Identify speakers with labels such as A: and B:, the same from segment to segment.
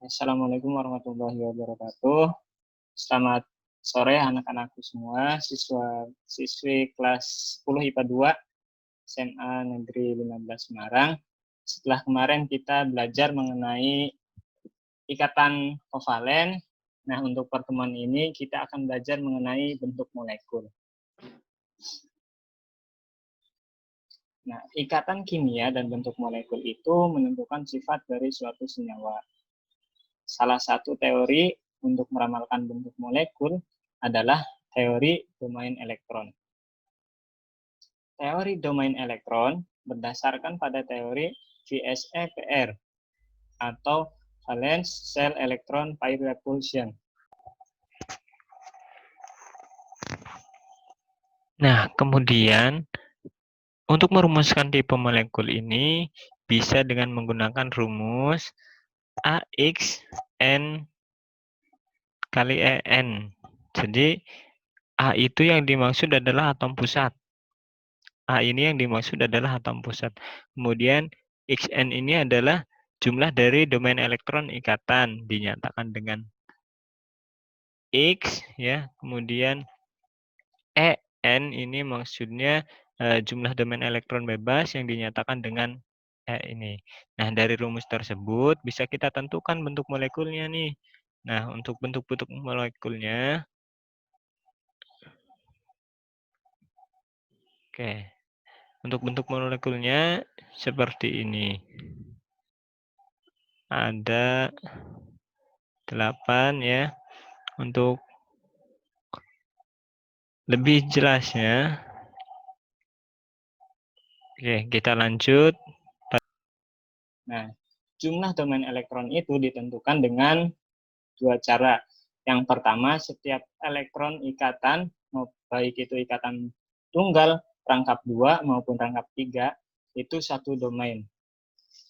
A: Assalamualaikum warahmatullahi wabarakatuh. Selamat sore anak-anakku semua, siswi kelas 10 IPA 2 SMA Negeri 15 Semarang. Setelah kemarin kita belajar mengenai ikatan kovalen. Nah, untuk pertemuan ini kita akan belajar mengenai bentuk molekul. Nah, ikatan kimia dan bentuk molekul itu menentukan sifat dari suatu senyawa. Salah satu teori untuk meramalkan bentuk molekul adalah teori domain elektron. Teori domain elektron berdasarkan pada teori VSEPR atau Valence Shell Electron Pair Repulsion.
B: Nah, kemudian untuk merumuskan tipe molekul ini bisa dengan menggunakan rumus AX N kali EN. Jadi A itu yang dimaksud adalah atom pusat. A ini yang dimaksud adalah atom pusat. Kemudian XN ini adalah jumlah dari domain elektron ikatan dinyatakan dengan X ya. Kemudian EN ini maksudnya jumlah domain elektron bebas yang dinyatakan dengan ini. Nah, dari rumus tersebut bisa kita tentukan bentuk molekulnya nih. Nah, untuk bentuk-bentuk molekulnya, oke. Untuk bentuk molekulnya seperti ini. Ada 8 ya. Untuk lebih jelasnya, oke, kita lanjut.
A: Nah, jumlah domain elektron itu ditentukan dengan dua cara. Yang pertama, setiap elektron ikatan, baik itu ikatan tunggal, rangkap 2 maupun rangkap 3, itu satu domain.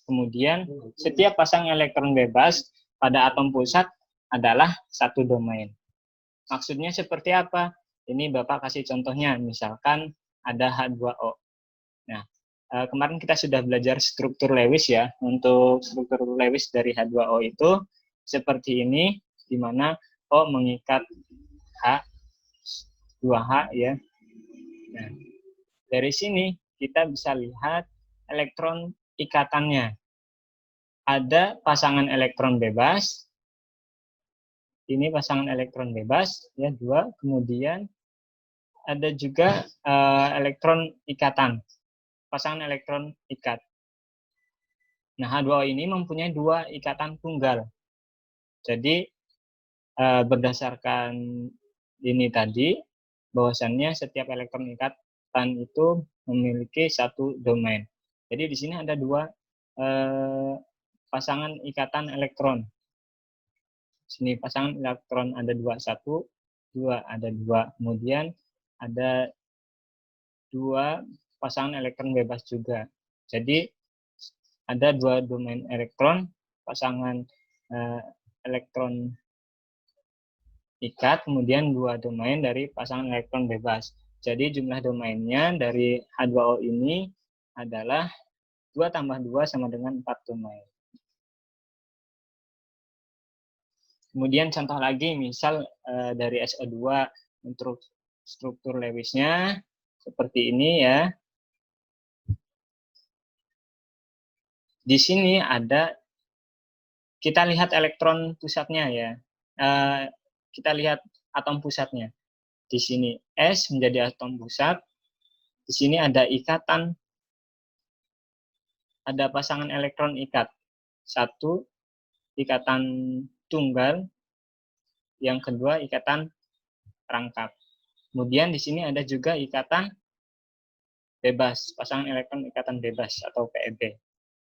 A: Kemudian, setiap pasang elektron bebas pada atom pusat adalah satu domain. Maksudnya seperti apa? Ini Bapak kasih contohnya, misalkan ada H2O. Nah, kemarin kita sudah belajar struktur Lewis ya. Untuk struktur Lewis dari H2O itu seperti ini, di mana O mengikat H, 2H ya. Nah, dari sini kita bisa lihat elektron ikatannya. Ada pasangan elektron bebas. Ini pasangan elektron bebas ya, 2. Kemudian ada juga elektron ikatan. Pasangan elektron ikat. Nah, H2O ini mempunyai 2 ikatan tunggal. Jadi, berdasarkan ini tadi, bahwasannya setiap elektron ikatan itu memiliki satu domain. Jadi, di sini ada 2 pasangan ikatan elektron. Sini pasangan elektron ada 2, 1, 2, ada 2. Kemudian ada 2 pasangan elektron bebas juga. Jadi, ada 2 domain elektron, pasangan elektron ikat, kemudian 2 domain dari pasangan elektron bebas. Jadi jumlah domainnya dari H2O ini adalah 2 tambah 2 sama dengan 4 domain. Kemudian contoh lagi, misal dari SO2 untuk struktur Lewisnya seperti ini ya. Di sini ada, kita lihat elektron pusatnya ya. Kita lihat atom pusatnya. Di sini S menjadi atom pusat. Di sini ada ikatan, ada pasangan elektron ikat. 1, ikatan tunggal. Yang kedua, ikatan rangkap. Kemudian di sini ada juga ikatan bebas, pasangan elektron ikatan bebas atau PEB.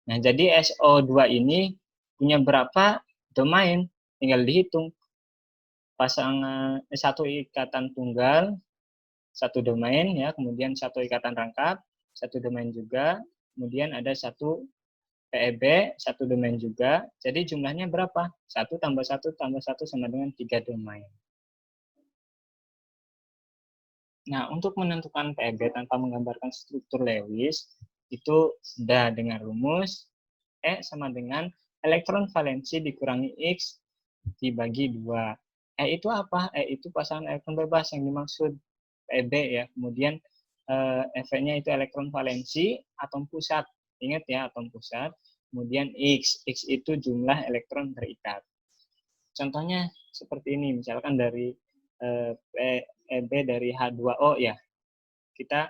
A: Nah, jadi SO2 ini punya berapa domain? Tinggal dihitung. Pasangan 1 ikatan tunggal, 1 domain ya, kemudian 1 ikatan rangkap, 1 domain juga, kemudian ada 1 PEB, 1 domain juga. Jadi jumlahnya berapa? 1 tambah 1 tambah 1 sama dengan 3 domain. Nah, untuk menentukan PEB tanpa menggambarkan struktur Lewis, itu sudah dengan rumus E sama dengan elektron valensi dikurangi X dibagi 2. Itu apa? Itu pasangan elektron bebas yang dimaksud PeB ya. Kemudian efeknya itu elektron valensi, atom pusat. Ingat ya, atom pusat. Kemudian X itu jumlah elektron terikat. Contohnya seperti ini, misalkan dari PeB dari H2O ya. Kita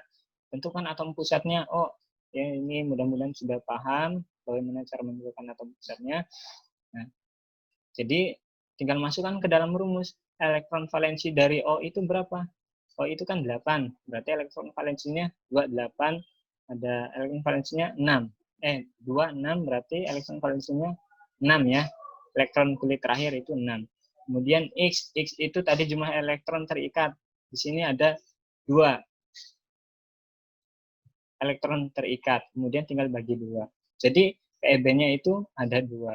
A: tentukan atom pusatnya. Ya ini mudah-mudahan sudah paham bagaimana cara menentukan atom pusatnya. Nah, jadi tinggal masukkan ke dalam rumus. Elektron valensi dari O itu berapa? O itu kan 8. Berarti elektron valensinya 28. Ada elektron valensinya 6. 26 berarti elektron valensinya 6 ya. Elektron kulit terakhir itu 6. Kemudian X itu tadi jumlah elektron terikat. Di sini ada 2 elektron terikat, kemudian tinggal bagi 2. Jadi PeB-nya itu ada 2.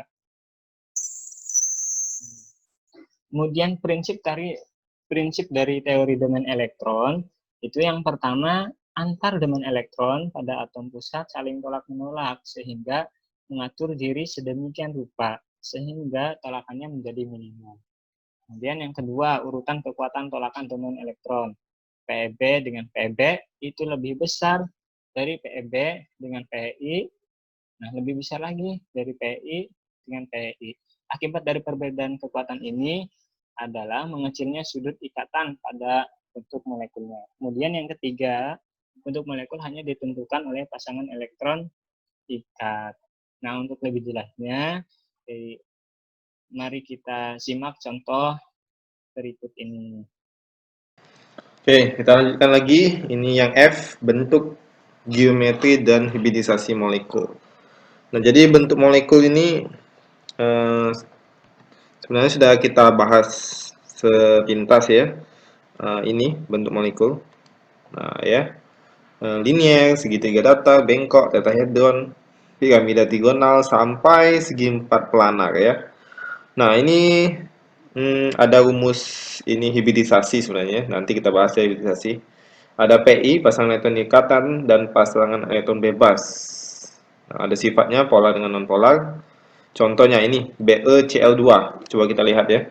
A: Kemudian prinsip dari teori domain elektron itu yang pertama, antar domain elektron pada atom pusat saling tolak-menolak sehingga mengatur diri sedemikian rupa sehingga tolakannya menjadi minimum. Kemudian yang kedua, urutan kekuatan tolakan domain elektron. PeB dengan PeB itu lebih besar dari PeB dengan PeI, nah lebih besar lagi dari PeI dengan PeI. Akibat dari perbedaan kekuatan ini adalah mengecilnya sudut ikatan pada bentuk molekulnya. Kemudian yang ketiga, bentuk molekul hanya ditentukan oleh pasangan elektron ikat. Nah, untuk lebih jelasnya, mari kita simak contoh berikut ini.
C: Oke, kita lanjutkan lagi. Ini yang F, bentuk geometri dan hibridisasi molekul. Nah, jadi bentuk molekul ini sebenarnya sudah kita bahas sepintas ya. Ini bentuk molekul. Nah, ya. Linier, segitiga datar, bengkok, tetrahedron, piramida trigonal sampai segi empat planar ya. Nah, ini ada rumus ini hibridisasi sebenarnya. Nanti kita bahas ya hibridisasi. Ada PI, pasangan elektron ikatan, dan pasangan elektron bebas. Nah, ada sifatnya polar dengan non-polar. Contohnya ini, BeCl2. Coba kita lihat ya.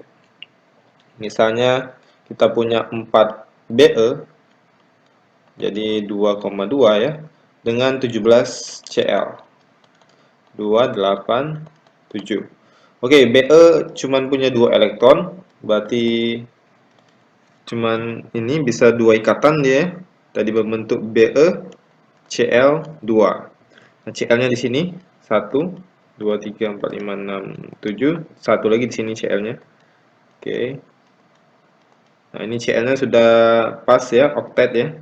C: Misalnya, kita punya 4 Be, jadi 2,2 ya, dengan 17 Cl. 2, 8, 7. Oke, Be cuman punya 2 elektron, berarti cuman ini bisa 2 ikatan dia. Tadi berbentuk BeCl2. Nah, Cl-nya di sini 1 2 3 4 5 6 7. Satu lagi di sini Cl-nya. Oke. Nah, ini Cl-nya sudah pas ya, oktet ya.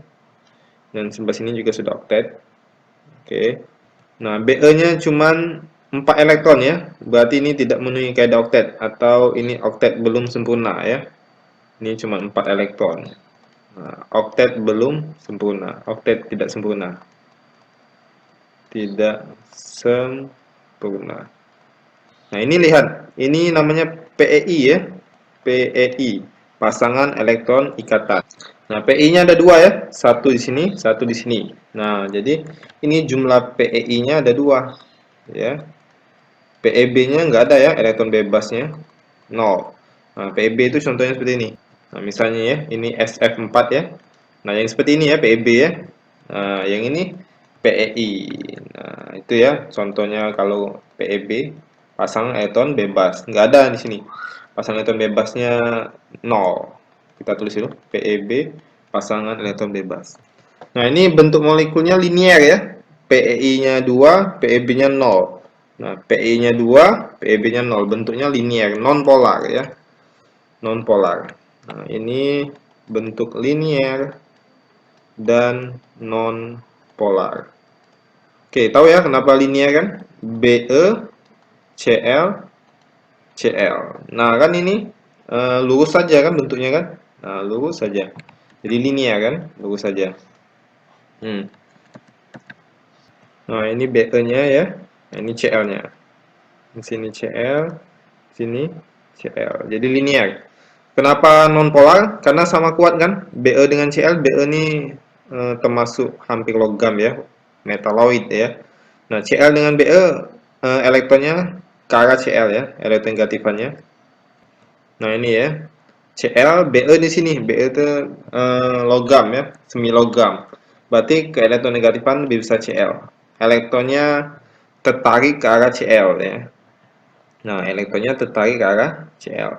C: Dan sebelah sini juga sudah oktet. Oke. Nah, Be-nya cuman 4 elektron ya. Berarti ini tidak memenuhi kaidah oktet atau ini oktet belum sempurna ya. Ini cuma 4 elektron. Nah, oktet belum sempurna. Oktet tidak sempurna. Tidak sempurna. Nah, ini lihat. Ini namanya PeI ya. PeI. Pasangan elektron ikatan. Nah, PeI-nya ada 2 ya. Satu di sini, satu di sini. Nah, jadi ini jumlah PeI-nya ada 2. Ya. PeB-nya nggak ada ya, elektron bebasnya 0. Nah, PeB itu contohnya seperti ini. Nah, misalnya ya, ini SF4 ya. Nah, yang seperti ini ya, PeB ya. Nah, yang ini PeI. Nah, itu ya, contohnya kalau PeB, pasang elektron bebas. Nggak ada di sini. Pasang elektron bebasnya 0. Kita tulis dulu, PeB, pasangan elektron bebas. Nah, ini bentuk molekulnya linier ya. PeI-nya 2, PeB-nya 0. Nah, PeI-nya 2, PeB-nya 0. Bentuknya linier, non-polar ya. Non-polar. Nah, ini bentuk linier dan non-polar. Oke, tahu ya kenapa linier kan? Be, Cl, Cl. Nah, kan ini lurus saja kan bentuknya kan? Nah, lurus saja. Jadi linier kan? Lurus saja. Nah, ini Be-nya ya. Nah, ini Cl-nya. Di sini Cl, sini Cl. Jadi linier. Kenapa non-polar? Karena sama kuat kan? Be dengan Cl. Be ini termasuk hampir logam ya, metaloid ya. Nah, Cl dengan Be elektronnya ke arah Cl ya, elektronegatifannya. Nah ini ya, Cl, Be di sini, Be itu logam ya, semi logam. Berarti ke elektronegatifan lebih besar Cl. Elektronnya tertarik ke arah Cl ya. Nah, elektronnya tertarik ke arah Cl.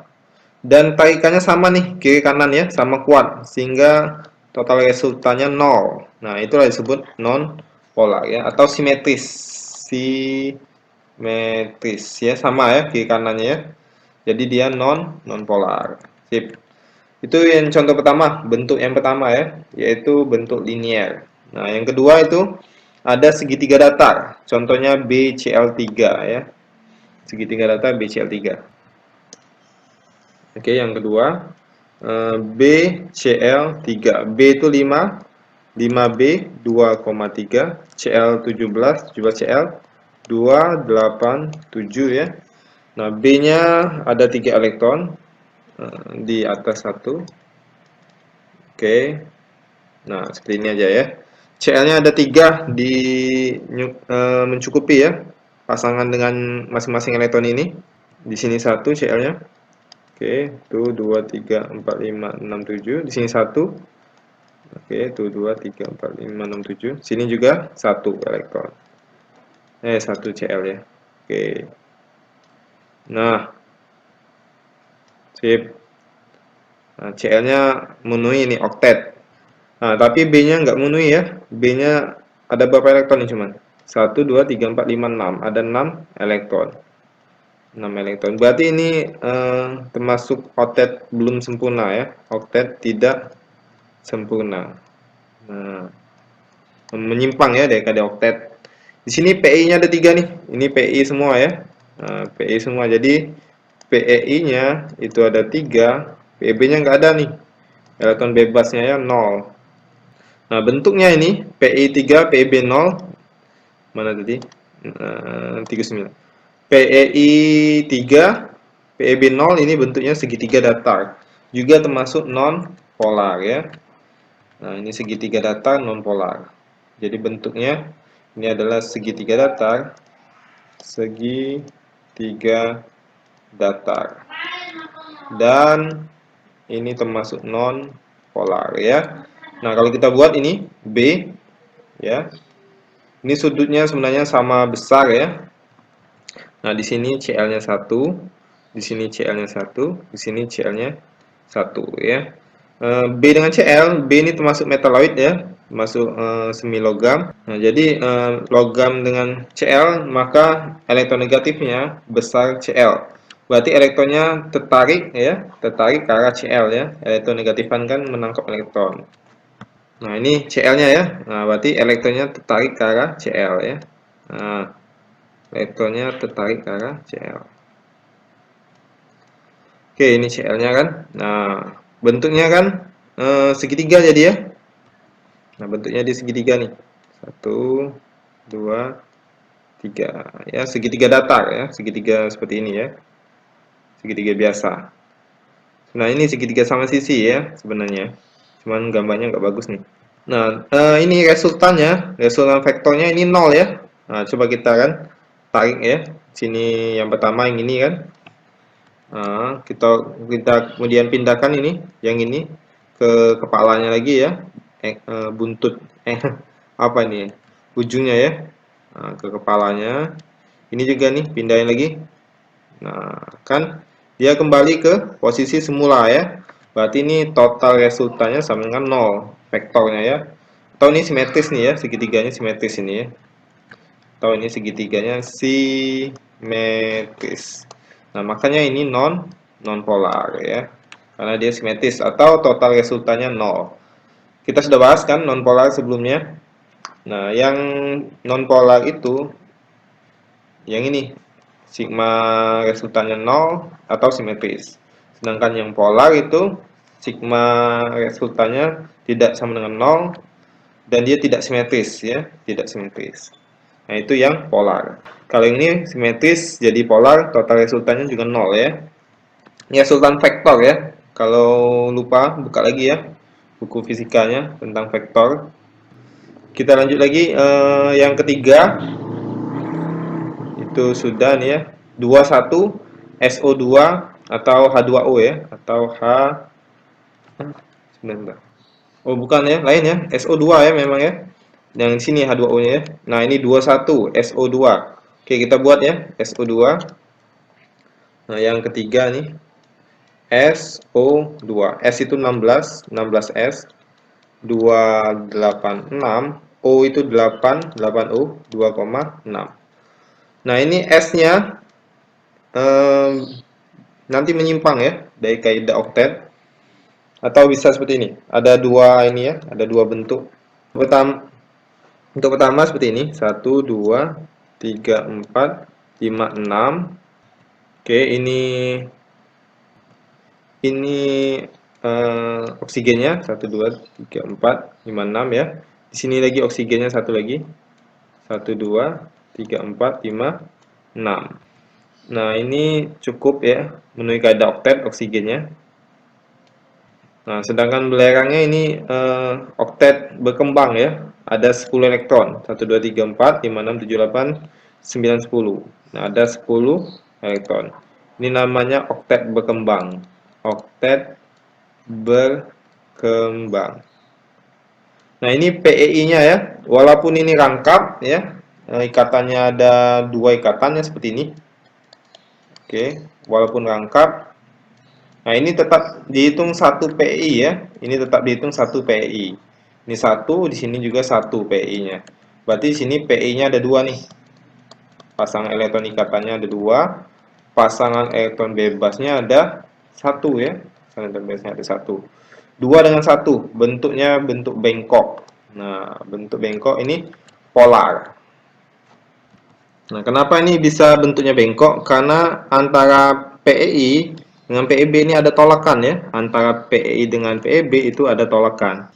C: Dan tarikannya sama nih, kiri kanan ya, sama kuat. Sehingga total resultannya 0. Nah, itulah disebut non polar ya, atau simetris. Simetris ya, sama ya kiri kanannya ya. Jadi dia non polar. Sip. Itu yang contoh pertama, bentuk yang pertama ya, yaitu bentuk linier. Nah, yang kedua itu ada segitiga datar. Contohnya BCl3 ya. Segitiga datar BCl3. Oke, yang kedua BCl3. B itu 5, 5B 2,3, Cl 17, 17Cl 287 ya. Nah, B-nya ada 3 elektron di atas 1. Oke. Nah, seperti ini aja ya. Cl-nya ada 3 mencukupi ya. Pasangan dengan masing-masing elektron ini. Di sini 1 Cl-nya. Oke, tuh 2, 3, 4, 5, 6, 7. Di sini 1. Oke, tuh 2, 3, 4, 5, 6, 7. Sini juga 1 elektron. 1 Cl ya. Oke. Nah, sip. Nah, Cl-nya memenuhi ini oktet. Nah, tapi B-nya nggak memenuhi ya. B-nya ada berapa elektron nih cuman? 1, 2, 3, 4, 5, 6. Ada 6 elektron. 6 elektron. Berarti ini termasuk oktet belum sempurna ya. Oktet tidak sempurna. Nah, menyimpang ya dari oktet. Di sini PI-nya ada 3 nih. Ini PI semua ya. Nah, PI semua. Jadi PEI-nya itu ada 3, PEB-nya nggak ada nih. Elektron bebasnya ya 0. Nah, bentuknya ini PEI3, PEB 0. Mana tadi? 39. PEI3, PEB 0 ini bentuknya segitiga datar. Juga termasuk non polar ya. Nah, ini segitiga datar non polar. Jadi bentuknya ini adalah segitiga datar. Segitiga datar. Dan ini termasuk non polar ya. Nah, kalau kita buat ini B ya. Ini sudutnya sebenarnya sama besar ya. Nah, di sini Cl-nya 1, di sini Cl-nya 1, di sini Cl-nya 1 ya. B dengan Cl, B ini termasuk metaloid ya, termasuk semi logam. Nah, jadi logam dengan Cl, maka elektronegatifnya besar Cl. Berarti elektronnya tertarik ya, tertarik ke arah Cl ya. Elektronegatifan kan menangkap elektron. Nah, ini Cl-nya ya. Nah, berarti elektronnya tertarik ke arah Cl ya. Nah, elektronnya tertarik ke arah Cl. Oke, ini Cl-nya kan. Nah, bentuknya kan segitiga jadi ya. Nah, bentuknya di segitiga nih. 1, 2, 3. Ya, segitiga datar ya. Segitiga seperti ini ya. Segitiga biasa. Nah, ini segitiga sama sisi ya sebenarnya. Cuman gambarnya nggak bagus nih. Nah, ini resultannya, resultan vektornya ini 0 ya. Nah, coba kita kan tarik ya. Sini yang pertama yang ini kan. Nah, kita kemudian pindahkan ini, yang ini ke kepalanya lagi ya. Buntut apa ini? Ujungnya ya. Nah, ke kepalanya. Ini juga nih pindahin lagi. Nah, kan dia kembali ke posisi semula ya. Berarti ini total resultannya sama dengan 0 vektornya ya. Atau ini simetris nih ya, segitiganya simetris ini ya. Atau ini segitiganya simetris. Nah, makanya ini non polar ya. Karena dia simetris atau total resultannya 0. Kita sudah bahas kan non polar sebelumnya. Nah, yang non polar itu yang ini. Sigma resultannya 0 atau simetris. Sedangkan yang polar itu sigma resultannya tidak sama dengan 0 dan dia tidak simetris ya, tidak simetris. Nah, itu yang polar. Kalau ini simetris jadi polar, total resultannya juga 0 ya. Ini resultan vektor ya. Kalau lupa buka lagi ya buku fisikanya tentang vektor. Kita lanjut lagi yang ketiga. Itu sudah nih ya. 21 SO2 atau H2O ya, atau sebentar. Oh, bukan ya, lain ya. SO2 ya memang ya. Yang di sini H2O-nya ya. Nah, ini 21 SO2. Oke, kita buat ya SO2. Nah, yang ketiga nih SO2. S itu 16, 16S. 286, O itu 8, 8O, 2,6. Nah, ini S-nya nanti menyimpang ya dari kaidah oktet, atau bisa seperti ini. Ada dua ini ya, ada dua bentuk. Untuk pertama seperti ini, 1, 2, 3, 4, 5, 6. Oke, ini oksigennya 1, 2, 3, 4, 5, 6 ya. Di sini lagi oksigennya satu lagi. 1, 2, 3, 4, 5, 6. Nah, ini cukup ya memenuhi kaidah oktet oksigennya. Nah, sedangkan belerangnya ini oktet berkembang ya. Ada 10 elektron. 1, 2, 3, 4, 5, 6, 7, 8, 9, 10. Nah, ada 10 elektron. Ini namanya oktet berkembang. Oktet berkembang. Nah, ini PEI-nya ya. Walaupun ini rangkap ya, ikatannya ada dua ikatannya seperti ini. Oke, walaupun rangkap. Nah, ini tetap dihitung satu PEI ya. Ini tetap dihitung satu PEI. Ini satu, di sini juga satu PEI-nya. Berarti di sini PEI-nya ada dua nih. Pasangan elektron ikatannya ada dua. Pasangan elektron bebasnya ada satu ya. Pasangan elektron bebasnya ada satu. Dua dengan satu, bentuknya bentuk bengkok. Nah, bentuk bengkok ini polar. Nah, kenapa ini bisa bentuknya bengkok? Karena antara PEI dengan PEB ini ada tolakan ya. Antara PEI dengan PEB itu ada tolakan.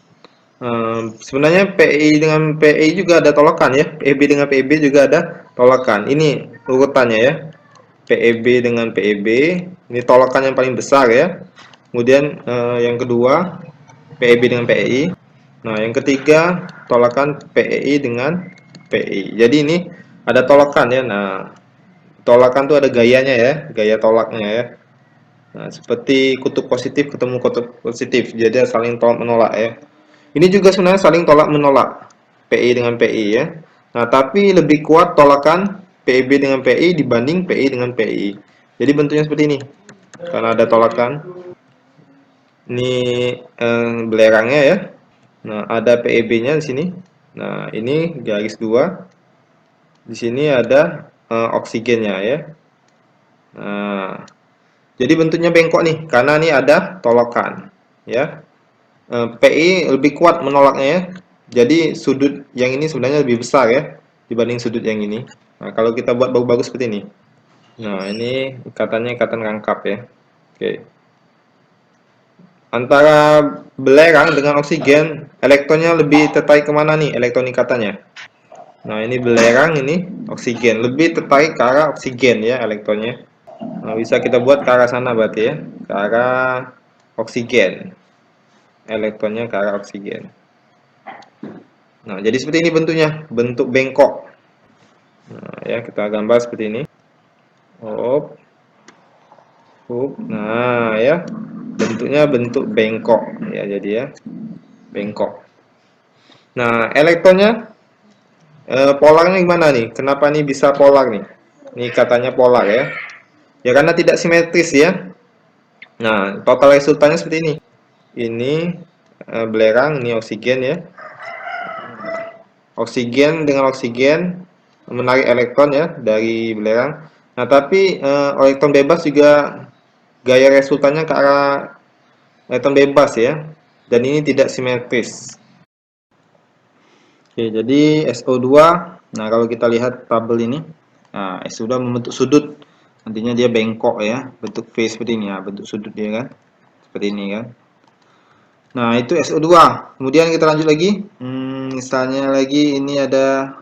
C: Sebenarnya PEI dengan PEI juga ada tolakan ya. PEB dengan PEB juga ada tolakan. Ini urutannya ya. PEB dengan PEB, ini tolakan yang paling besar ya. Kemudian yang kedua PEB dengan PEI. Nah, yang ketiga tolakan PEI dengan PEI. Jadi ini ada tolakan ya. Nah, tolakan tuh ada gayanya ya, gaya tolaknya ya. Nah, seperti kutub positif ketemu kutub positif, jadi saling tolak menolak ya. Ini juga sebenarnya saling tolak menolak, PI dengan PI ya. Nah, tapi lebih kuat tolakan PEB dengan PI dibanding PI dengan PI. Jadi bentuknya seperti ini, karena ada tolakan. Ini belerangnya ya. Nah, ada PEB-nya di sini. Nah, ini garis 2. Di sini ada oksigennya ya. Nah, jadi bentuknya bengkok nih, karena ini ada tolakan ya. PI lebih kuat menolaknya ya. Jadi sudut yang ini sebenarnya lebih besar ya dibanding sudut yang ini. Nah, kalau kita buat bagus-bagus seperti ini. Nah, ini ikatannya ikatan rangkap ya. Oke. Antara belerang dengan oksigen, elektronnya lebih tertarik kemana nih elektron ikatannya? Nah, ini belerang, ini oksigen. Lebih tertarik ke arah oksigen ya elektronnya. Nah, bisa kita buat ke arah sana berarti ya. Ke arah oksigen. Elektronnya ke arah oksigen. Nah, jadi seperti ini bentuknya. Bentuk bengkok. Nah, ya, kita gambar seperti ini. Hop. Hop. Nah, ya. Bentuknya bentuk bengkok. Ya, jadi ya. Bengkok. Nah, elektronnya polarnya gimana nih? Kenapa nih bisa polar nih? Ini katanya polar ya. Ya karena tidak simetris ya. Nah, total resultannya seperti ini. Ini belerang, ini oksigen ya. Oksigen dengan oksigen menarik elektron ya dari belerang. Nah, tapi elektron bebas juga gaya resultannya ke arah elektron bebas ya. Dan ini tidak simetris. Oke, jadi SO2. Nah, kalau kita lihat tabel ini, nah, SO2 membentuk sudut. Nantinya dia bengkok ya, bentuk V seperti ini ya, bentuk sudut dia kan. Seperti ini kan. Nah, itu SO2. Kemudian kita lanjut lagi. Misalnya lagi ini ada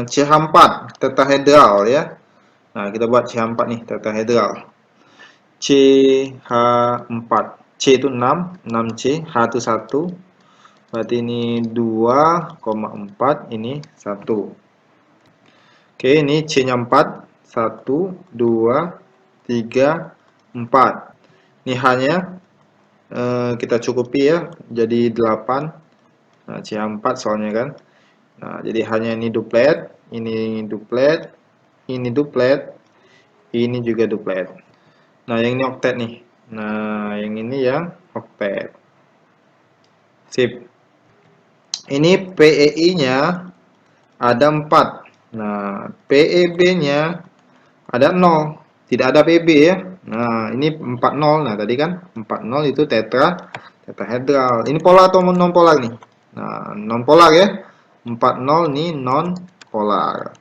C: CH4 tetrahedral ya. Nah, kita buat CH4 nih, tetrahedral. CH4. C itu 6, 6C, H itu 1. Berarti ini 2,4, ini 1. Oke, ini C-nya 4, 1, 2, 3, 4. Ini hanya kita cukupi ya, jadi 8. Nah, CH4 soalnya kan. Nah, jadi hanya ini duplet, ini duplet, ini duplet, ini juga duplet. Nah, yang ini oktet nih. Nah, yang ini yang oktet. Sip. Ini PEI-nya ada 4. Nah, PEB-nya ada 0. Tidak ada PB ya. Nah, ini 40. Nah, tadi kan 40 itu tetrahedral. Ini polar atau non polar nih? Nah, non polar ya. 40 ini non polar.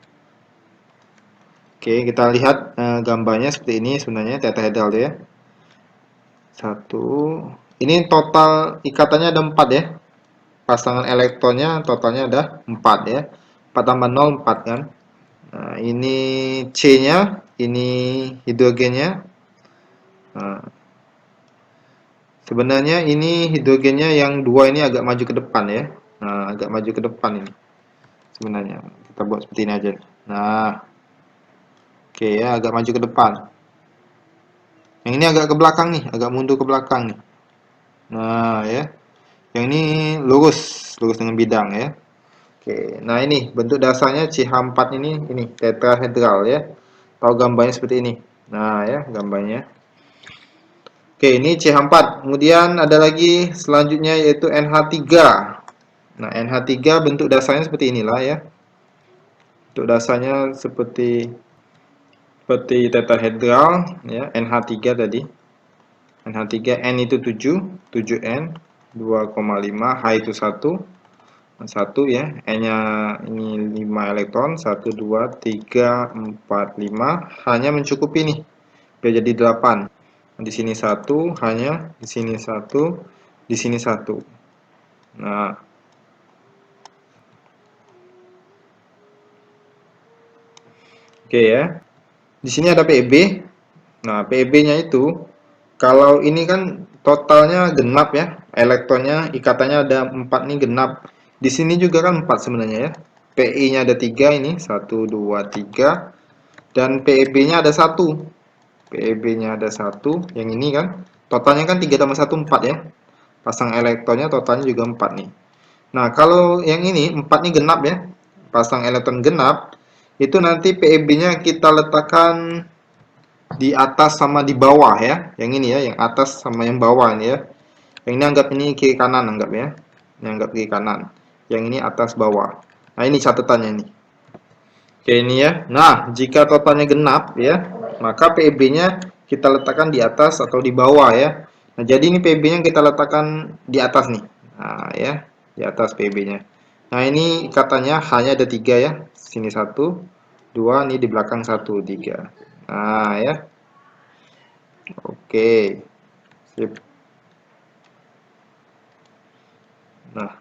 C: Oke, kita lihat gambarnya seperti ini sebenarnya tetrahedral ya. 1. Ini total ikatannya ada 4 ya. Pasangan elektronnya totalnya ada 4 ya. 4 tambah 0 4 kan. Nah, ini C-nya, ini hidrogennya. Nah, sebenarnya ini hidrogennya yang 2 ini agak maju ke depan ya. Nah, agak maju ke depan ini. Sebenarnya kita buat seperti ini aja. Nah, oke ya, agak maju ke depan. Yang ini agak ke belakang nih, agak mundur ke belakang nih. Nah, ya. Yang ini lurus dengan bidang ya. Oke, nah ini bentuk dasarnya CH4 ini tetrahedral ya. Tahu gambarnya seperti ini. Nah, ya, gambarnya. Oke, ini CH4. Kemudian ada lagi selanjutnya yaitu NH3. Nah, NH3 bentuk dasarnya seperti inilah ya. Bentuk dasarnya seperti tetrahedral ya, NH3 tadi. NH3 N itu 7, 7N, 2,5, H itu 1 ya, N-nya ini 5 elektron, 1, 2, 3, 4, 5, hanya mencukupi nih, biar jadi 8. Di sini 1, hanya di sini 1, di sini 1. Nah, oke ya. Di sini ada PEB. Nah, PEB-nya itu, kalau ini kan totalnya genap ya, elektronnya, ikatannya ada 4 nih genap. Di sini juga kan 4 sebenarnya ya. PI-nya ada 3 ini, 1, 2, 3. Dan PEB-nya ada 1. PEB-nya ada 1, yang ini kan. Totalnya kan 3 tambah 1, 4 ya. Pasang elektronnya totalnya juga 4 nih. Nah, kalau yang ini, 4 nih genap ya. Pasang elektron genap, itu nanti PEB-nya kita letakkan di atas sama di bawah ya. Yang ini ya, yang atas sama yang bawah ini ya. Yang ini anggap ini kiri kanan anggap ya. Ini anggap kiri kanan. Yang ini atas bawah. Nah, ini catatannya nih. Oke, ini ya. Nah, jika totalnya genap ya, maka PEB-nya kita letakkan di atas atau di bawah ya. Nah, jadi ini PEB-nya kita letakkan di atas nih. Nah, ya, di atas PEB-nya. Nah, ini ikatanya hanya ada 3 ya. Sini 1, 2, ini di belakang 1, 3. Nah, ya. Oke. Sip. Nah,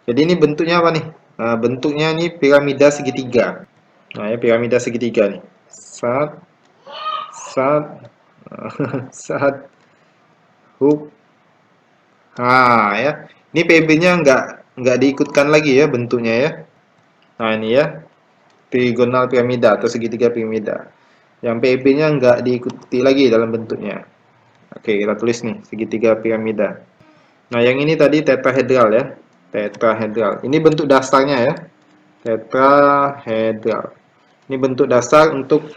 C: jadi ini bentuknya apa nih? Nah, bentuknya ini piramida segitiga. Nah, ya piramida segitiga nih. Sat, sat, sat, hub. Nah, ya. Ini PB-nya nggak diikutkan lagi ya bentuknya ya. Nah, ini ya. Trigonal piramida atau segitiga piramida. Yang PB-nya nggak diikuti lagi dalam bentuknya. Oke, kita tulis nih, segitiga piramida. Nah, yang ini tadi tetrahedral ya. Tetrahedral. Ini bentuk dasarnya ya. Tetrahedral. Ini bentuk dasar untuk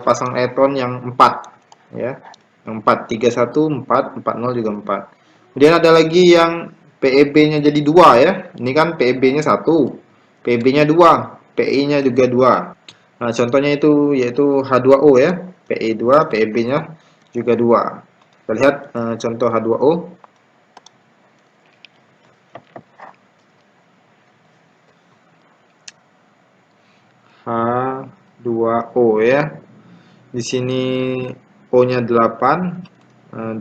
C: pasang elektron yang 4 ya. Yang 4, 3, 1, 4, 40 juga 4. Kemudian ada lagi yang PEB-nya jadi 2 ya. Ini kan PEB-nya 1, PEB-nya 2, PI-nya juga 2. Nah, contohnya itu yaitu H2O ya. PI 2, PEB-nya juga 2. Kita lihat contoh H2O. H2O ya. Di sini O-nya 8,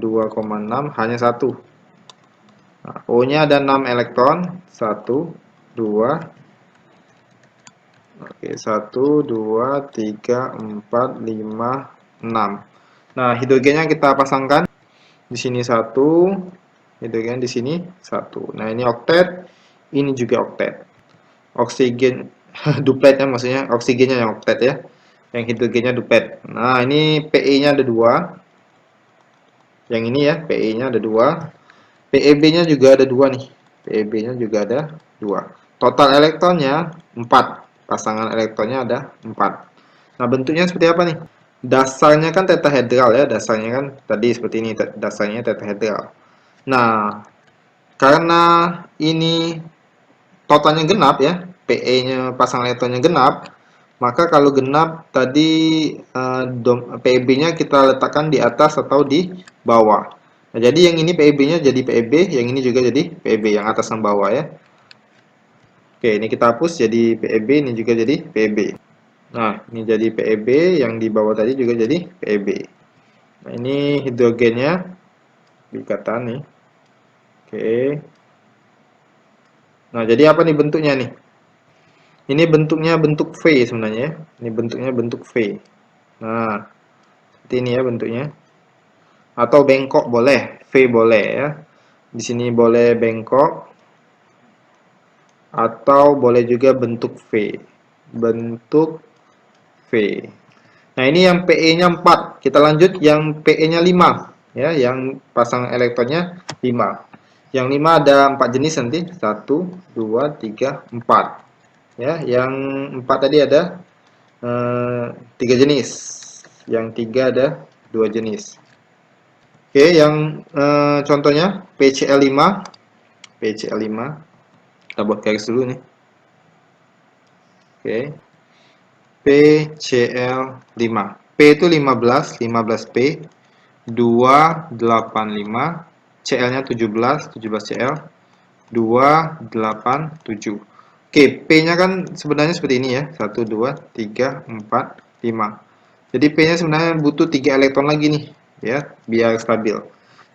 C: 2,6, hanya 1. Nah, O-nya ada 6 elektron, 1, 2, oke, 1, 2, 3, 4, 5, 6. Nah, hidrogennya kita pasangkan. Di sini 1, hidrogen di sini 1. Nah, ini oktet, ini juga oktet. Oksigen, dupletnya maksudnya, oksigennya yang oktet ya. Yang hidrogennya duplet. Nah, ini Pe-nya ada 2. Yang ini ya, Pe-nya ada 2. PeB-nya juga ada 2 nih. PeB-nya juga ada 2. Total elektronnya 4. Pasangan elektronnya ada 4. Nah, bentuknya seperti apa nih? Dasarnya kan tetrahedral ya, dasarnya kan tadi seperti ini, dasarnya tetrahedral. Nah, karena ini totalnya genap ya, Pe-nya pasangan elektronnya genap, maka kalau genap tadi PeB-nya kita letakkan di atas atau di bawah. Nah, jadi yang ini PeB-nya jadi PeB, yang ini juga jadi PeB, yang atas dan bawah ya. Oke, ini kita hapus jadi PeB, ini juga jadi PeB. Nah, ini jadi PeB, yang di bawah tadi juga jadi PeB. Nah, ini hidrogennya ikatan nih. Oke. Nah, jadi apa nih bentuknya nih? Ini bentuknya bentuk V sebenarnya. Ini bentuknya bentuk V. Nah, seperti ini ya bentuknya. Atau bengkok boleh, V boleh ya. Di sini boleh bengkok atau boleh juga bentuk V. Bentuk V. Nah, ini yang Pe-nya 4. Kita lanjut yang Pe-nya 5 ya, yang pasangan elektronnya 5. Yang 5 ada 4 jenis nanti. 1 2 3 4. Ya, yang 4 tadi ada 3 jenis. Yang 3 ada 2 jenis. Oke, yang contohnya PCl5. PCl5. Kita buat garis dulu nih. Oke. PCl5. P itu 15, 15P. 285. Cl-nya 17, 17Cl. 287. Oke, P-nya kan sebenarnya seperti ini ya. 1, 2, 3, 4, 5. Jadi P-nya sebenarnya butuh 3 elektron lagi nih, ya, biar stabil.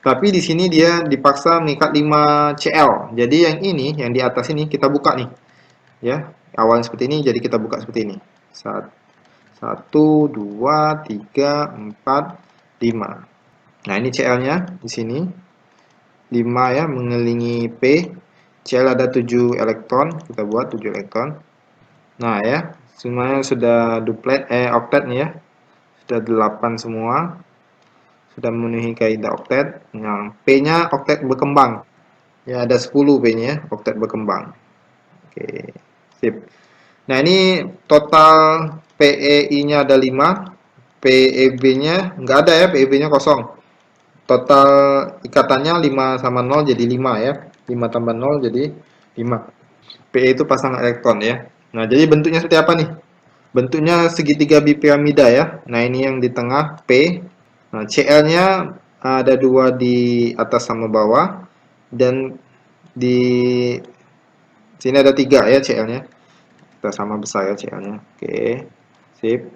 C: Tapi di sini dia dipaksa mengikat 5 Cl. Jadi yang ini, yang di atas ini kita buka nih. Ya, awalnya seperti ini, jadi kita buka seperti ini. 1, 2, 3, 4, 5. Nah, ini Cl-nya di sini. 5 ya, mengelilingi P. Cl ada 7 elektron, kita buat 7 elektron. Nah ya, semuanya sudah duplet, oktet nih ya. Sudah 8 semua. Sudah memenuhi kaidah oktet. Nah, P-nya oktet berkembang. Ya, ada 10 P-nya, oktet berkembang. Oke, sip. Nah, ini total PeI-nya ada 5. PeB-nya nggak ada ya, PeB-nya kosong. Total ikatannya 5 sama 0 jadi 5 ya. 5 tambah 0 jadi 5. Pe itu pasangan elektron ya. Nah, jadi bentuknya seperti apa nih? Bentuknya segitiga bipiramida ya. Nah, ini yang di tengah P. Nah, Cl-nya ada 2 di atas sama bawah. Dan di sini ada 3 ya Cl-nya. Kita sama besar ya Cl-nya. Oke. Sip.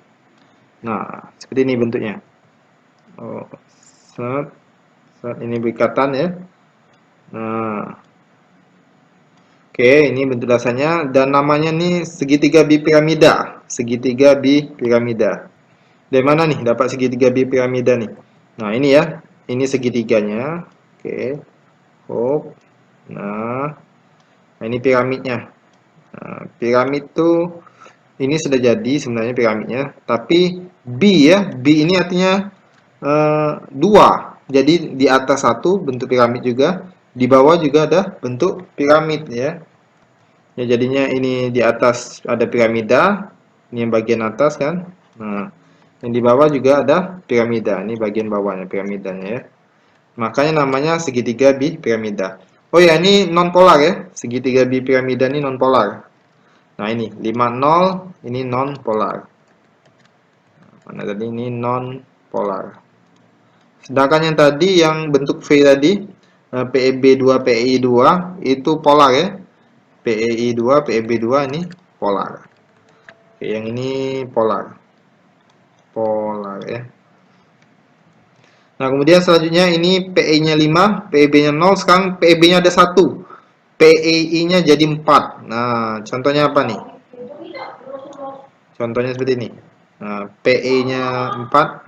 C: Nah, seperti ini bentuknya. Oh, set. Set ini berikatan ya. Nah, oke, ini bentuk dasarnya dan namanya nih segitiga bipiramida. Segitiga bipiramida. Dari mana nih dapat segitiga bipiramida nih? Nah, ini ya. Ini segitiganya. Oke. Hop. Nah, ini piramidnya. Nah, piramid tuh ini sudah jadi sebenarnya piramidnya, tapi B ya. B ini artinya 2. Jadi di atas satu bentuk piramid juga, di bawah juga ada bentuk piramid ya. Ya, jadinya ini di atas ada piramida, ini yang bagian atas kan. Nah, yang di bawah juga ada piramida, ini bagian bawahnya piramidanya ya. Makanya namanya segitiga bipiramida. Oh ya, ini non polar ya. Segitiga bipiramida ini non polar. Nah, ini 50, ini non polar. Mana tadi ini non polar. Sedangkan yang tadi yang bentuk V tadi, PeB2, PeI2 itu polar ya. PeI2, PeB2 ini polar. Oke, yang ini polar. Polar ya. Nah, kemudian selanjutnya ini PeI-nya 5, PeB-nya 0, sekarang PeB-nya ada 1. PeI-nya jadi 4. Nah, contohnya apa nih? Contohnya seperti ini. Nah, PeI-nya 4,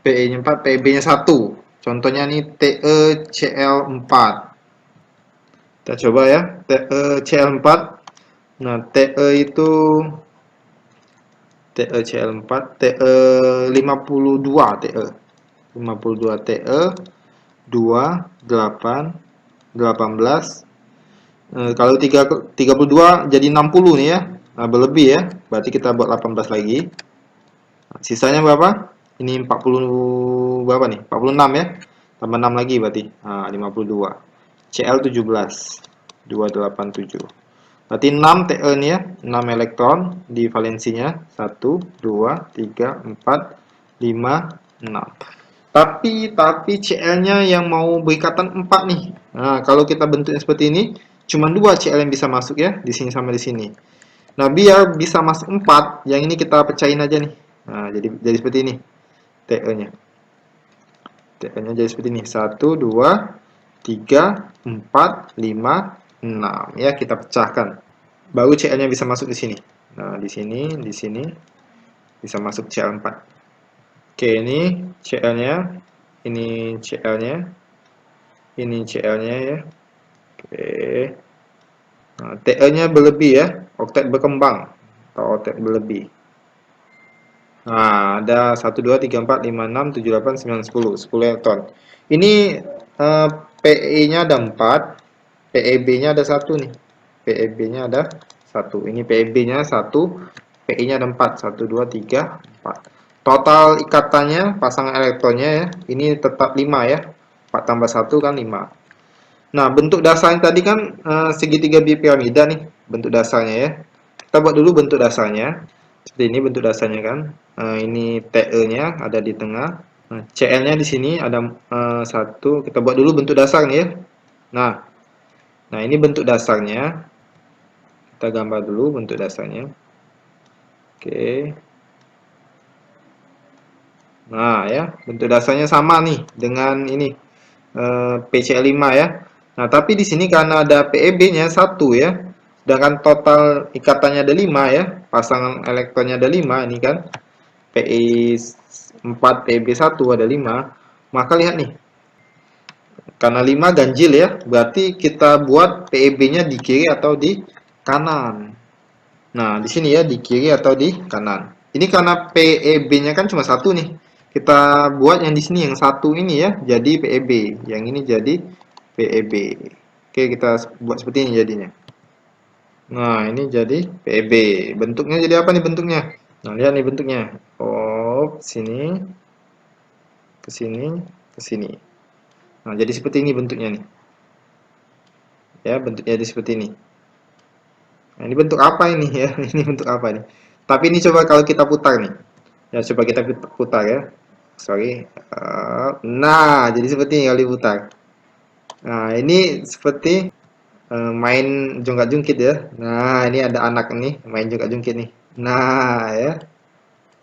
C: PeI-nya 4, PeB-nya 1. Contohnya nih TeCl4. Kita coba ya, TeCl4. Nah, Te itu TE CL4, TE 52 TE. 52 TE 2 8 18. Kalau 32 jadi 60 nih ya. Nah, berlebih ya. Berarti kita buat 18 lagi. Nah, sisanya berapa? Ini 40 berapa nih? 46 ya. Tambah 6 lagi berarti. Nah, 52. CL 17. 287. Berarti 6 TE nih ya. 6 elektron di valensinya. 1 2 3 4 5 6. Tapi CL-nya yang mau berikatan 4 nih. Nah, kalau kita bentuknya seperti ini, cuma 2 CL yang bisa masuk ya, di sini sama di sini. Nah, biar bisa masuk 4, yang ini kita pecahin aja nih. Nah, jadi seperti ini TE-nya. TE-nya jadi seperti ini. 1 2 3 4 5 6 ya, kita pecahkan. Baru CL-nya bisa masuk di sini. Nah, di sini bisa masuk CL4. Oke, ini CL-nya, ini CL-nya, ini CL-nya ya. Oke. Nah, TE-nya berlebih ya, oktet berkembang atau oktet berlebih. Nah, ada 1 2 3 4 5 6 7 8 9 10, 10 elektron. Ini PE-nya ada 4, PEB-nya ada 1 nih. PEB-nya ada 1. Ini PEB-nya 1, PE-nya ada 4. 1 2 3 4. Total ikatannya, pasangan elektronnya ya, ini tetap 5 ya. 4 tambah 1 kan 5. Nah, bentuk dasarnya tadi kan segitiga bipiramida nih, bentuk dasarnya ya. Kita buat dulu bentuk dasarnya. Seperti ini bentuk dasarnya kan. Ini TE-nya ada di tengah. Nah, CL-nya di sini ada 1. Kita buat dulu bentuk dasarnya ya. Nah, ini bentuk dasarnya. Kita gambar dulu bentuk dasarnya. Oke. Nah, ya, bentuk dasarnya sama nih dengan ini PCl5 ya. Nah, tapi di sini karena ada PEB-nya 1 ya. Sedangkan total ikatannya ada 5 ya. Pasangan elektronnya ada 5 ini kan. PE4, PEB1 ada 5. Maka lihat nih. Karena 5 ganjil ya. Berarti kita buat PEB-nya di kiri atau di kanan. Nah, di sini ya, di kiri atau di kanan. Ini karena PEB-nya kan cuma 1 nih. Kita buat yang di sini yang 1 ini ya, jadi PEB. Yang ini jadi PEB. Oke, kita buat seperti ini jadinya. Nah, ini jadi PEB. Bentuknya jadi apa nih bentuknya? Nah, lihat nih bentuknya. Oh, sini, ke sini, ke sini. Nah, jadi seperti ini bentuknya nih. Ya, bentuknya jadi seperti ini. Nah, ini bentuk apa ini ya? Ini bentuk apa nih? Tapi ini coba kalau kita putar nih. Ya, coba kita putar ya. Sorry. Nah, jadi seperti ini kalau diputar. Nah, ini seperti main jongkat-jungkit ya. Nah, ini ada anak nih main jongkat-jungkit nih. Nah, ya.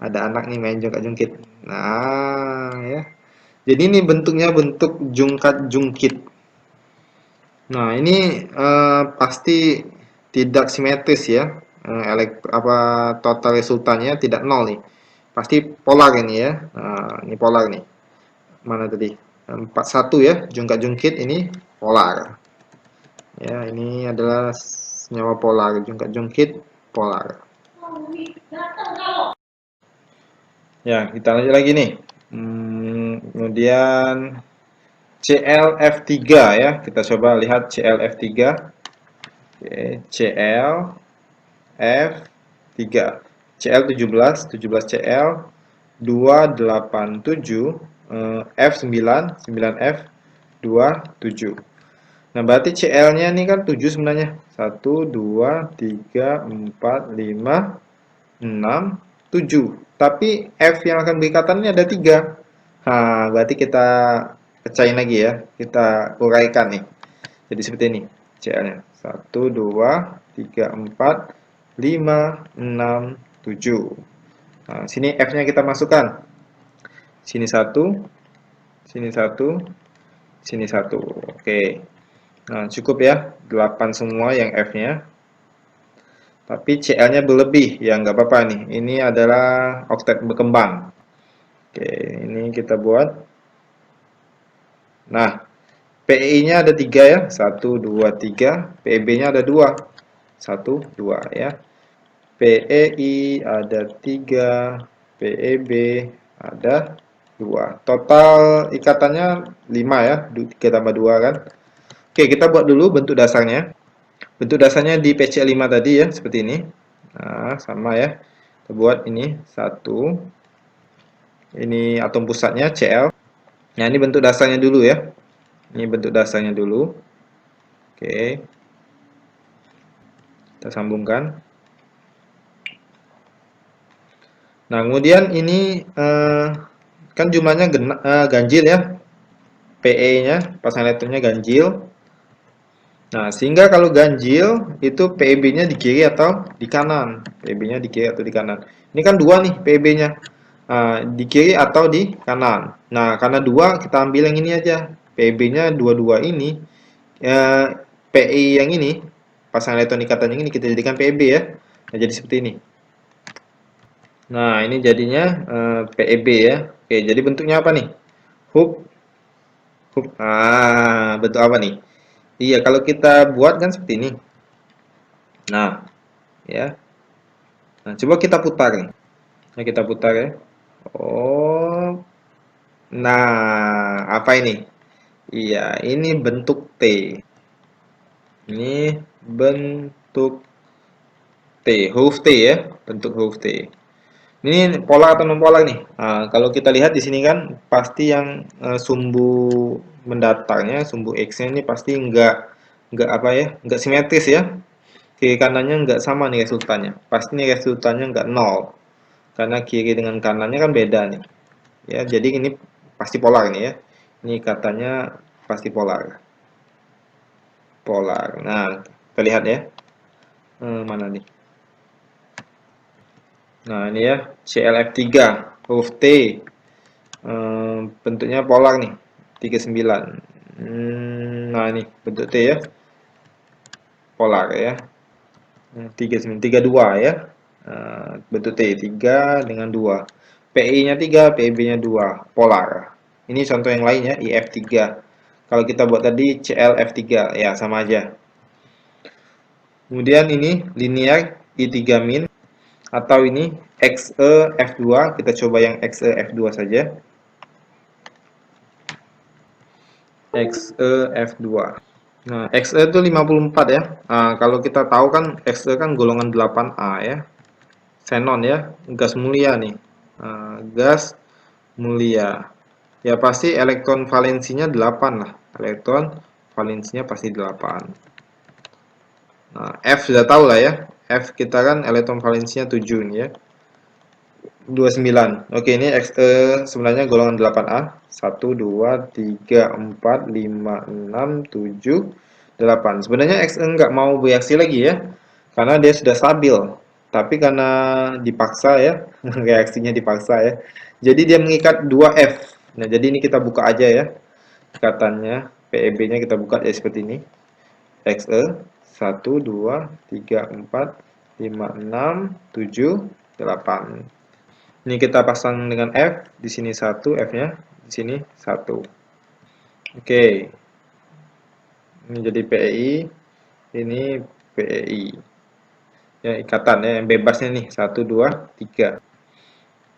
C: Ada anak nih main jongkat-jungkit. Nah, ya. Jadi ini bentuknya bentuk jungkat-jungkit. Nah, ini pasti tidak simetris ya. Total resultannya tidak nol nih. Pasti polar ini ya. Nah, ini polar nih. Mana tadi? 41 ya, jungkat-jungkit ini polar. Ya, ini adalah senyawa polar, jungkat-jungkit polar. Ya, kita lanjut lagi nih. Kemudian ClF3 ya. Kita coba lihat ClF3. Oke, ClF3. Cl17, 17Cl 287 F9, 9F 27. Nah, berarti CL-nya ini kan 7 sebenarnya. 1 2 3 4 5 6 7. Tapi F yang akan berikatan ini ada 3. Nah, berarti kita pecahin lagi ya. Kita uraikan nih. Jadi seperti ini CL-nya. 1 2 3 4 5 6 7. Nah, sini F-nya kita masukkan. Sini 1, sini 1, sini 1. Oke. Nah, cukup ya. 8 semua yang F-nya. Tapi CL-nya berlebih. Ya, nggak apa-apa nih. Ini adalah oktet berkembang. Oke, ini kita buat. Nah, PEI-nya ada 3 ya. 1, 2, 3. PEB-nya ada 2. 1, 2 ya. PEI ada 3, PEB ada 2. Total ikatannya 5 ya, 3 tambah 2 kan. Oke, kita buat dulu bentuk dasarnya. Bentuk dasarnya di PC5 tadi ya, seperti ini. Nah, sama ya. Kita buat ini 1. Ini atom pusatnya Cl. Nah, ini bentuk dasarnya dulu ya. Ini bentuk dasarnya dulu. Oke. Kita sambungkan. Nah, kemudian ini kan jumlahnya ganjil ya. PE-nya, pasangan elektronnya ganjil. Nah, sehingga kalau ganjil itu PEB-nya di kiri atau di kanan. PEB-nya di kiri atau di kanan. Ini kan 2 nih PEB-nya. Di kiri atau di kanan. Nah, karena 2 kita ambil yang ini aja. PEB-nya 22 ini. PI yang ini, pasangan elektron ikatan yang ini kita jadikan PEB ya. Nah, jadi seperti ini. Nah, ini jadinya PEB ya. Oke, jadi bentuknya apa nih? Hub. Bentuk apa nih? Iya, kalau kita buat kan seperti ini. Nah, ya. Nah, coba kita putar nih. Nah, kita putar ya. Oh. Nah, apa ini? Iya, ini bentuk T. Ini bentuk T, huruf T ya, bentuk huruf T. Ini polar atau non polar nih. Nah, kalau kita lihat di sini kan pasti yang sumbu mendatarnya, sumbu X-nya ini pasti nggak apa ya, nggak simetris ya. Kiri kanannya nggak sama nih resultannya. Pasti nih resultannya nggak nol. Karena kiri dengan kanannya kan beda nih. Ya, jadi ini pasti polar nih ya. Ini katanya pasti polar. Polar. Nah, kita lihat ya. Mana nih? Nah, ini ya, CLF3, huruf T. Bentuknya polar nih, 39. Nah, ini bentuk T ya. Polar ya. 39, 32 ya. Bentuk T, 3 dengan 2. PI-nya 3, PB-nya 2. Polar. Ini contoh yang lain ya, IF3. Kalau kita buat tadi CLF3, ya sama aja. Kemudian ini linear I3 min. Atau ini XE F2, kita coba yang XE F2 saja. XE F2. Nah, XE itu 54 ya. Kalau kita tahu kan XE kan golongan 8A ya. Xenon ya, gas mulia nih. Gas mulia. Ya pasti elektron valensinya 8 lah. Elektron valensinya pasti 8. Nah, F sudah tahu lah ya. F kita kan elektron valensinya 7 nih ya. 29. Oke, ini XE sebenarnya golongan 8A. 1, 2, 3, 4, 5, 6, 7, 8. Sebenarnya XE nggak mau bereaksi lagi ya. Karena dia sudah stabil. Tapi karena dipaksa ya, reaksinya dipaksa ya. Jadi dia mengikat 2F. Nah, jadi ini kita buka aja ya. Ikatannya, PEB-nya kita buka ya seperti ini. XE 1, 2, 3, 4, 5, 6, 7, 8. Ini kita pasang dengan F, di sini 1 F-nya, di sini 1. Oke. Ini jadi PEI, ini PEI. Ya, ikatan ya, yang bebasnya nih, 1, 2, 3.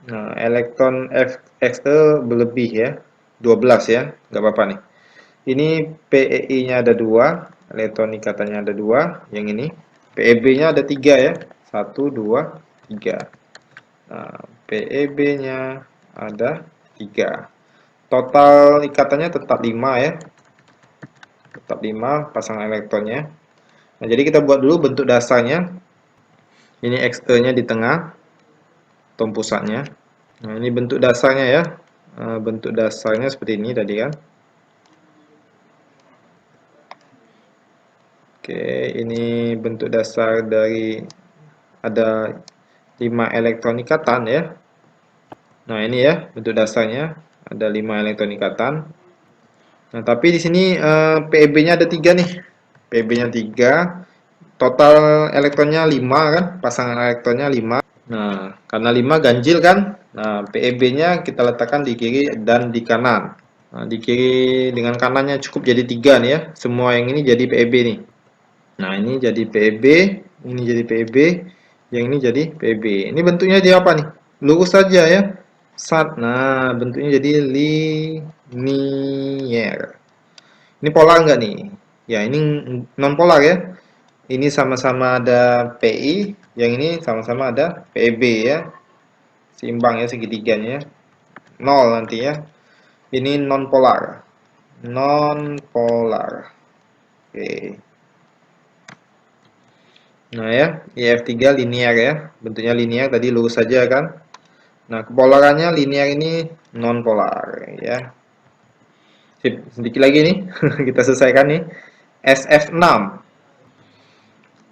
C: Nah, elektron XE berlebih ya, 12 ya, nggak apa-apa nih. Ini PEI-nya ada 2, elektron ikatannya ada 2, yang ini. PEB-nya ada 3 ya, 1, 2, 3. Nah, PEB-nya ada 3. Total ikatannya tetap 5 ya. Tetap 5 pasangan elektronnya. Nah, jadi kita buat dulu bentuk dasarnya. Ini XE-nya di tengah. Atom pusatnya. Nah, ini bentuk dasarnya ya. Bentuk dasarnya seperti ini tadi kan. Oke, ini bentuk dasar dari ada 5 elektron ikatan ya. Nah, ini ya bentuk dasarnya, ada 5 elektron ikatan. Nah, tapi di sini PEB-nya ada 3 nih. PEB-nya 3. Total elektronnya 5 kan? Pasangan elektronnya 5. Nah, karena 5 ganjil kan? Nah, PEB-nya kita letakkan di kiri dan di kanan. Nah, di kiri dengan kanannya cukup jadi 3 nih ya. Semua yang ini jadi PEB nih. Nah, ini jadi PEB, ini jadi PEB, Yang ini jadi PB. Ini bentuknya dia apa nih? Lurus saja ya. Nah, bentuknya jadi linier. Ini polar nggak nih? Ya, ini non polar ya. Ini sama-sama ada PI, yang ini sama-sama ada PB ya. Seimbang ya segitiganya. 0 nanti ya. Ini non polar. Non polar. Oke. Nah ya, IF3 linear ya. Bentuknya linear tadi lurus saja kan. Nah, kepolarannya linear ini non polar ya. Sip, sedikit lagi nih. Kita selesaikan nih. SF6.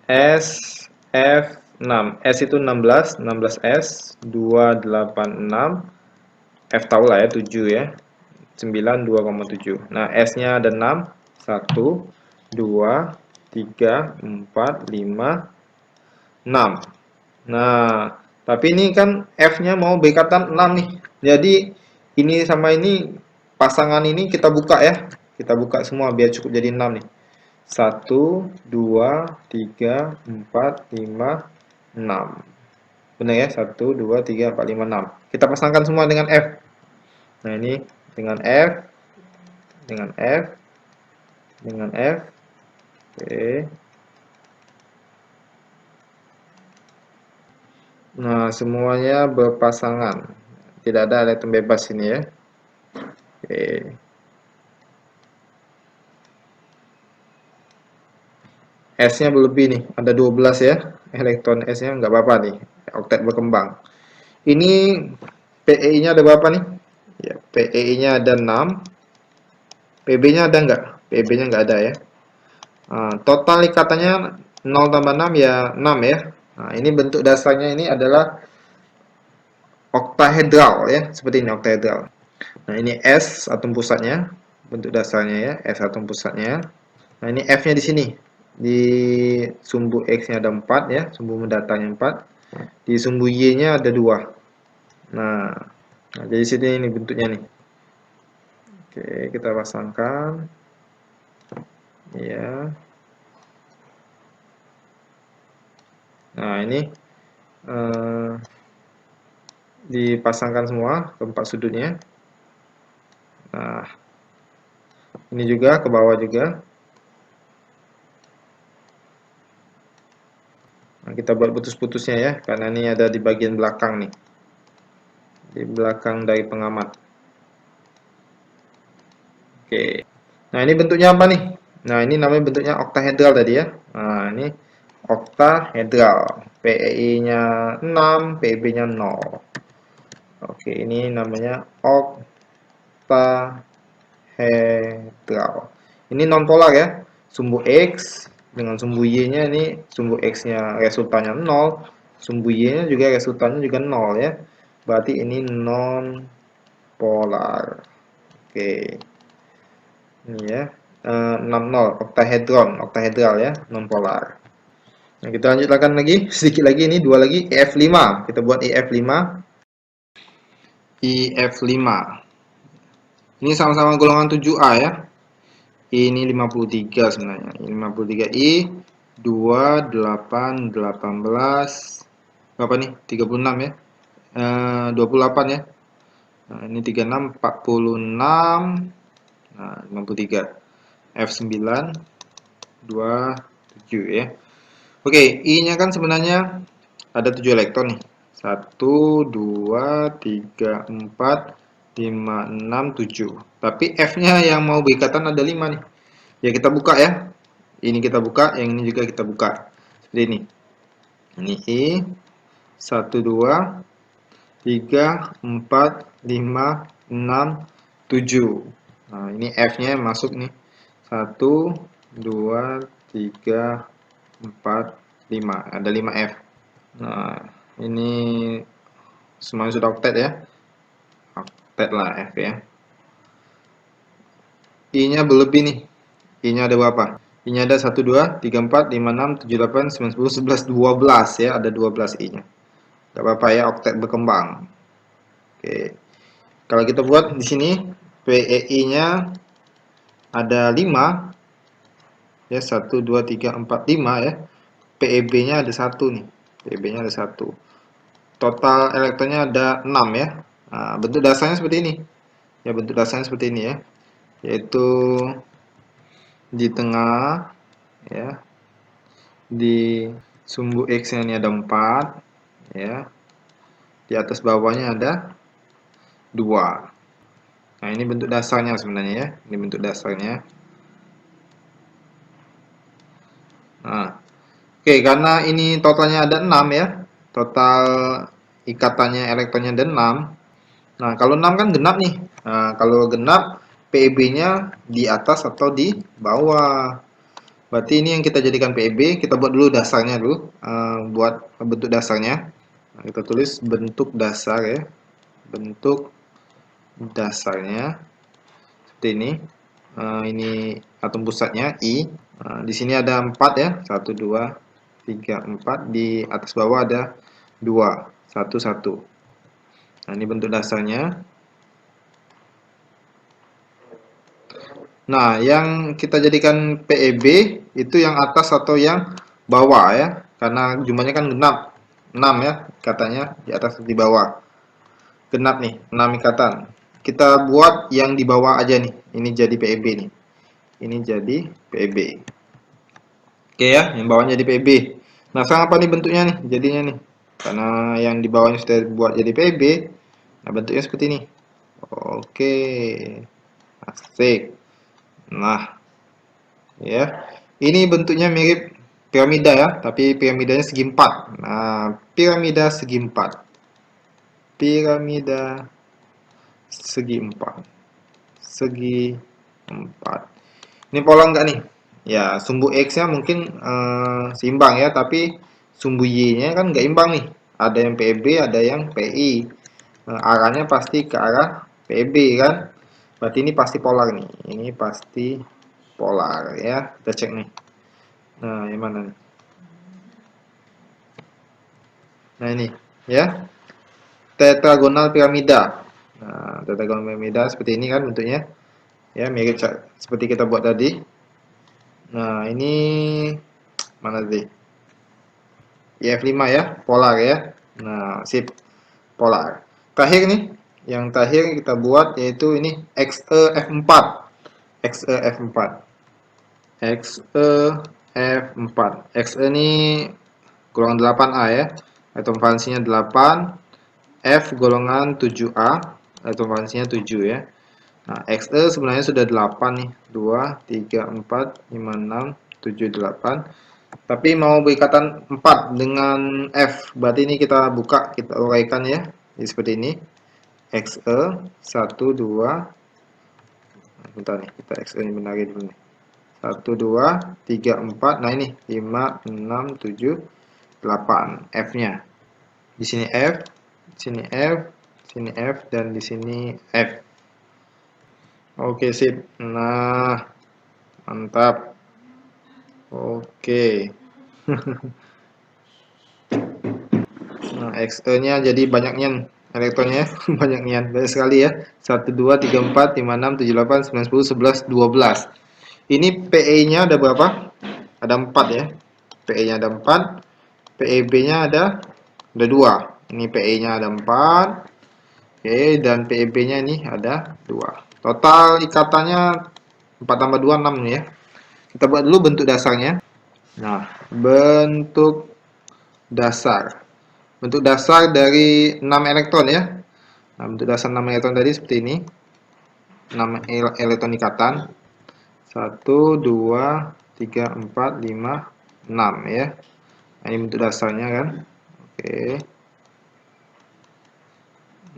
C: SF6. S itu 16, 16S 286. F tahu lah ya 7 ya. 92,7. Nah, S-nya ada 6. 1 2 3 4 5 6. Nah, tapi ini kan F-nya mau berikatan 6 nih. Jadi ini sama ini pasangan ini kita buka ya. Kita buka semua biar cukup jadi 6 nih. 1 2 3 4 5 6. Benar ya? 1 2 3 4 5 6. Kita pasangkan semua dengan F. Nah, ini dengan F, dengan F, dengan F. Oke. Nah, semuanya berpasangan. Tidak ada elektron bebas ini ya. Oke. S-nya berlebih nih, ada 12 ya. Elektron S-nya nggak apa-apa nih. Oktet berkembang. Ini PEI-nya ada berapa nih? Ya, PEI-nya ada 6. PB-nya ada nggak? PB-nya nggak ada ya. Total ikatannya 0 tambah 6 ya 6 ya. Nah, ini bentuk dasarnya ini adalah oktahedral ya, seperti ini oktahedral. Nah, ini S atom pusatnya, bentuk dasarnya ya, S atom pusatnya. Nah, ini F-nya di sini. Di sumbu X-nya ada 4 ya, sumbu mendatarnya 4. Di sumbu Y-nya ada 2. Nah, jadi sini ini bentuknya nih. Oke, kita pasangkan. Ya. Nah, ini dipasangkan semua ke 4 sudutnya. Nah, ini juga ke bawah juga. Nah, kita buat putus-putusnya ya, karena ini ada di bagian belakang nih. Di belakang dari pengamat. Oke. Nah, ini bentuknya apa nih? Nah, ini namanya bentuknya oktahedral tadi ya. Nah, ini oktahedral. PEI-nya 6, PB-nya 0. Oke, ini namanya oktahedral. Ini non polar ya. Sumbu X dengan sumbu Y-nya ini sumbu X-nya resultannya 0, sumbu Y-nya juga resultannya juga 0 ya. Berarti ini non polar. Oke. Ini ya. 60 oktahedral ya, non polar. Nah, kita lanjutkan lagi, sedikit lagi ini dua lagi EF5. Kita buat EF5. EF5. Ini sama-sama golongan 7A ya. Ini 53 sebenarnya. Ini 53I 28 18 berapa nih? 36 ya. 28 ya. Nah, ini 36 46. Nah, 53. F9 27 ya. Oke, I-nya kan sebenarnya ada 7 elektron nih. 1 2 3 4 5 6 7. Tapi F-nya yang mau berikatan ada 5 nih. Ya kita buka ya. Ini kita buka, yang ini juga kita buka. Seperti ini. Ini I 1 2 3 4 5 6 7. Nah, ini F-nya masuk nih. 1 2 3 4 5. Ada 5 F. Nah, ini semuanya sudah oktet ya. Oktet lah F ya. I-nya berlebih nih. I-nya ada berapa? I-nya ada 1 2 3 4 5 6 7 8 9 10 11 12 ya, ada 12 I-nya. Enggak apa-apa ya, oktet berkembang. Oke. Kalau kita buat di sini PEI-nya ada 5 ya, 1 2 3 4 5 ya. PEB-nya ada 1 nih. PEB-nya ada 1. Total elektronnya ada 6 ya. Nah, bentuk dasarnya seperti ini. Ya, bentuk dasarnya seperti ini ya. Yaitu di tengah ya. Di sumbu X-nya ini ada 4 ya. Di atas bawahnya ada 2. Nah, ini bentuk dasarnya sebenarnya ya. Ini bentuk dasarnya. Nah, oke, karena ini totalnya ada 6 ya. Total ikatannya elektronnya ada 6. Nah, kalau 6 kan genap nih. Nah, kalau genap PEB-nya di atas atau di bawah. Berarti ini yang kita jadikan PEB. Kita buat dulu dasarnya dulu. Buat bentuk dasarnya. Nah, kita tulis bentuk dasar ya. Bentuk dasarnya seperti ini. Ini atom pusatnya I. Di sini ada 4 ya. 1, 2, 3, 4. Di atas bawah ada 2. 1, 1. Nah, ini bentuk dasarnya. Nah, yang kita jadikan PEB itu yang atas atau yang bawah ya. Karena jumlahnya kan genap. 6 ya katanya, di atas di bawah. Genap nih, 6 ikatan. Kita buat yang di bawah aja nih. Ini jadi PEB nih. Ini jadi PEB. Oke ya, yang bawahnya jadi PEB. Nah, sekarang apa nih bentuknya nih? Jadinya nih. Karena yang di bawahnya sudah buat jadi PEB. Nah, bentuknya seperti ini. Oke. Asik. Nah, ya. Ini bentuknya mirip piramida ya, tapi piramidanya segi 4. Nah, piramida segi 4. Piramida segi 4. Segi 4. Ini pola enggak nih? Ya, sumbu X-nya mungkin seimbang ya, tapi sumbu Y-nya kan nggak imbang nih. Ada yang PEB, ada yang PI. Arahnya pasti ke arah PEB kan? Berarti ini pasti polar nih. Ini pasti polar ya. Kita cek nih. Nah, yang mana nih? Nah, ini ya. Tetragonal piramida. Nah, tetragonal piramida seperti ini kan bentuknya. Ya, mirip seperti kita buat tadi. Nah, ini mana tadi? IF5 ya, polar ya. Nah, sip, polar. Terakhir nih, yang terakhir kita buat yaitu ini XeF4. XeF4. XeF4. Xe ini golongan 8A ya. Atom valensinya 8. F golongan 7A. Atom valensinya 7 ya. Nah, Xe sebenarnya sudah 8 nih. 2, 3, 4, 5, 6, 7, 8. Tapi mau berikatan 4 dengan F. Berarti ini kita buka, kita uraikan ya. Jadi seperti ini. Xe 1, 2. Bentar nih, kita Xe ini benarin dulu nih. 1, 2, 3, 4. Nah ini 5, 6, 7, 8. F-nya. Di sini F, di sini F, di sini F, dan di sini F. Oke, sip. Nah, mantap. Oke. Nah, Xe-nya jadi banyak nian elektronnya, banyak nian, banyak sekali ya. 1, 2, 3, 4, 5, 6, 7, 8, 9, 10, 11, 12. Ini PE-nya ada berapa? Ada 4 ya. PE-nya ada 4. PEB-nya ada 2. Ini PE-nya ada 4. Oke, dan PEB-nya ini ada 2. Total ikatannya 4 tambah 2, 6 nih ya. Kita buat dulu bentuk dasarnya. Nah, bentuk dasar. Bentuk dasar dari 6 elektron ya. Nah, bentuk dasar 6 elektron tadi seperti ini. 6 elektron ikatan. 1, 2, 3, 4, 5, 6 ya. Nah, ini bentuk dasarnya kan. Oke.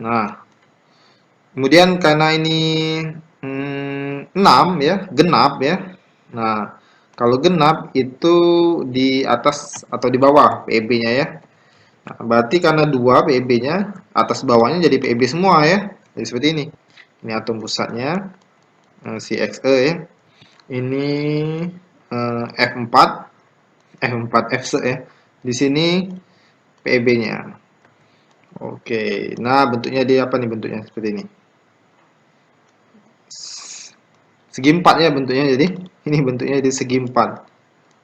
C: Nah, kemudian karena ini 6 ya, genap ya. Nah, kalau genap itu di atas atau di bawah PEB-nya ya. Nah, berarti karena 2 PEB-nya, atas bawahnya jadi PEB semua ya. Jadi seperti ini. Ini atom pusatnya, si Xe ya. Ini F4, F4 Fse ya. Di sini PEB-nya. Oke, nah bentuknya dia apa nih bentuknya? Seperti ini. Segi 4 ya bentuknya, jadi ini bentuknya di segi 4.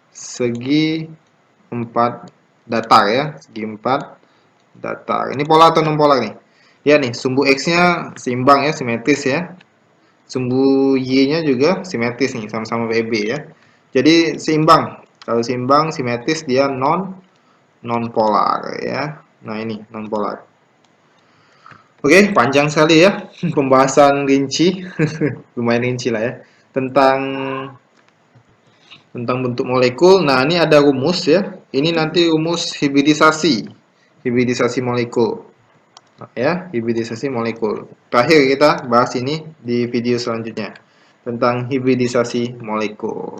C: Segi 4 datar ya, segi 4 datar. Ini polar atau non polar nih? Ya nih, sumbu X-nya seimbang ya, simetris ya. Sumbu Y-nya juga simetris nih, sama-sama PB ya. Jadi seimbang. Kalau seimbang, simetris dia non polar ya. Nah, ini non polar. Oke, panjang sekali ya pembahasan rinci. Lumayan rinci lah ya. Tentang bentuk molekul. Nah, ini ada rumus ya. Ini nanti rumus hibridisasi. Hibridisasi molekul. Ya, hibridisasi molekul. Terakhir kita bahas ini di video selanjutnya tentang hibridisasi molekul.